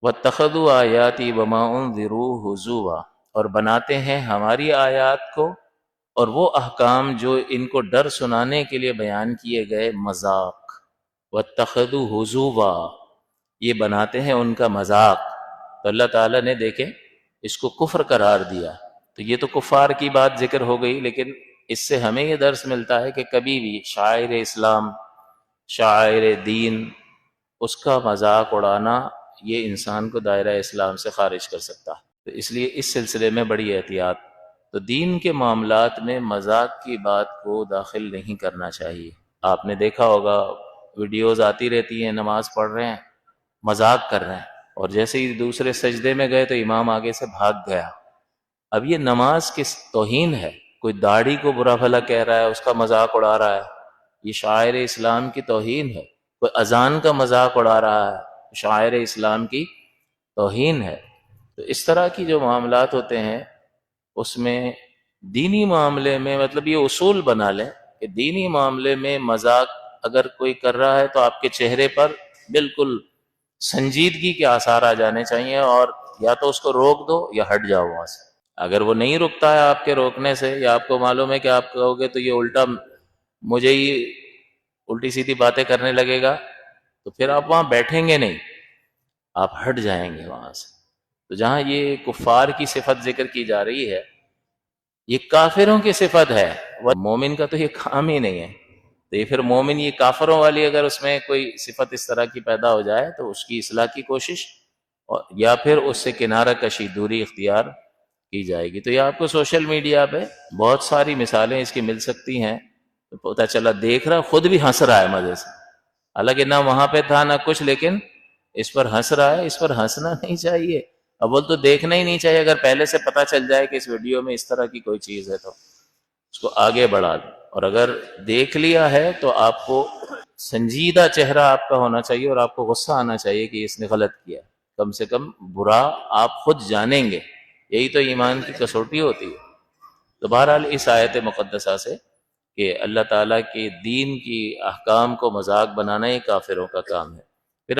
وَاتَّخَذُوا آیَاتِي وَمَا أُنذِرُوا هُزُوًا، اور بناتے ہیں ہماری آیات کو اور وہ احکام جو ان کو ڈر سنانے کے لیے بیان کیے گئے مذاق۔ وَاتَّخَذُوا هُزُوًا، یہ بناتے ہیں ان کا مذاق۔ تو اللہ تعالیٰ نے دیکھیں اس کو کفر قرار دیا، تو یہ تو کفار کی بات ذکر ہو گئی، لیکن اس سے ہمیں یہ درس ملتا ہے کہ کبھی بھی شاعر اسلام، شاعر دین، اس کا مذاق اڑانا یہ انسان کو دائرہ اسلام سے خارج کر سکتا ہے۔ تو اس لیے اس سلسلے میں بڑی احتیاط۔ تو دین کے معاملات میں مذاق کی بات کو داخل نہیں کرنا چاہیے۔ آپ نے دیکھا ہوگا ویڈیوز آتی رہتی ہیں، نماز پڑھ رہے ہیں، مذاق کر رہے ہیں، اور جیسے ہی دوسرے سجدے میں گئے تو امام آگے سے بھاگ گیا۔ اب یہ نماز کس توہین ہے، کوئی داڑھی کو برا بھلا کہہ رہا ہے، اس کا مذاق اڑا رہا ہے، یہ شاعر اسلام کی توہین ہے۔ کوئی اذان کا مذاق اڑا رہا ہے، شاعر اسلام کی توہین ہے۔ تو اس طرح کی جو معاملات ہوتے ہیں اس میں دینی معاملے میں مطلب یہ اصول بنا لیں کہ دینی معاملے میں مذاق اگر کوئی کر رہا ہے تو آپ کے چہرے پر بالکل سنجیدگی کے آثار آ جانے چاہیے، اور یا تو اس کو روک دو یا ہٹ جاؤ وہاں سے۔ اگر وہ نہیں رکتا ہے آپ کے روکنے سے، یا آپ کو معلوم ہے کہ آپ کہو گے تو یہ الٹا مجھے ہی الٹی سیدھی باتیں کرنے لگے گا، تو پھر آپ وہاں بیٹھیں گے نہیں، آپ ہٹ جائیں گے وہاں سے۔ تو جہاں یہ کفار کی صفت ذکر کی جا رہی ہے، یہ کافروں کی صفت ہے، وہ مومن کا تو یہ کام ہی نہیں ہے۔ تو یہ پھر مومن، یہ کافروں والی اگر اس میں کوئی صفت اس طرح کی پیدا ہو جائے تو اس کی اصلاح کی کوشش، یا پھر اس سے کنارہ کشی، دوری اختیار کی جائے گی۔ تو یہ آپ کو سوشل میڈیا پہ بہت ساری مثالیں اس کی مل سکتی ہیں۔ تو پتہ چلا دیکھ رہا، خود بھی ہنس رہا ہے مزے سے، حالانکہ نہ وہاں پہ تھا نہ کچھ، لیکن اس پر ہنس رہا ہے۔ اس پر ہنسنا نہیں چاہیے، اول تو دیکھنا ہی نہیں چاہیے۔ اگر پہلے سے پتہ چل جائے کہ اس ویڈیو میں اس طرح کی کوئی چیز ہے تو اس کو آگے بڑھا دیں، اور اگر دیکھ لیا ہے تو آپ کو سنجیدہ چہرہ آپ کا ہونا چاہیے، اور آپ کو غصہ آنا چاہیے کہ اس نے غلط کیا۔ کم سے کم برا آپ خود جانیں گے، یہی تو ایمان کی کسوٹی ہوتی ہے۔ تو بہرحال اس آیت مقدسہ سے کہ اللہ تعالیٰ کے دین کی احکام کو مذاق بنانا ہی کافروں کا کام ہے۔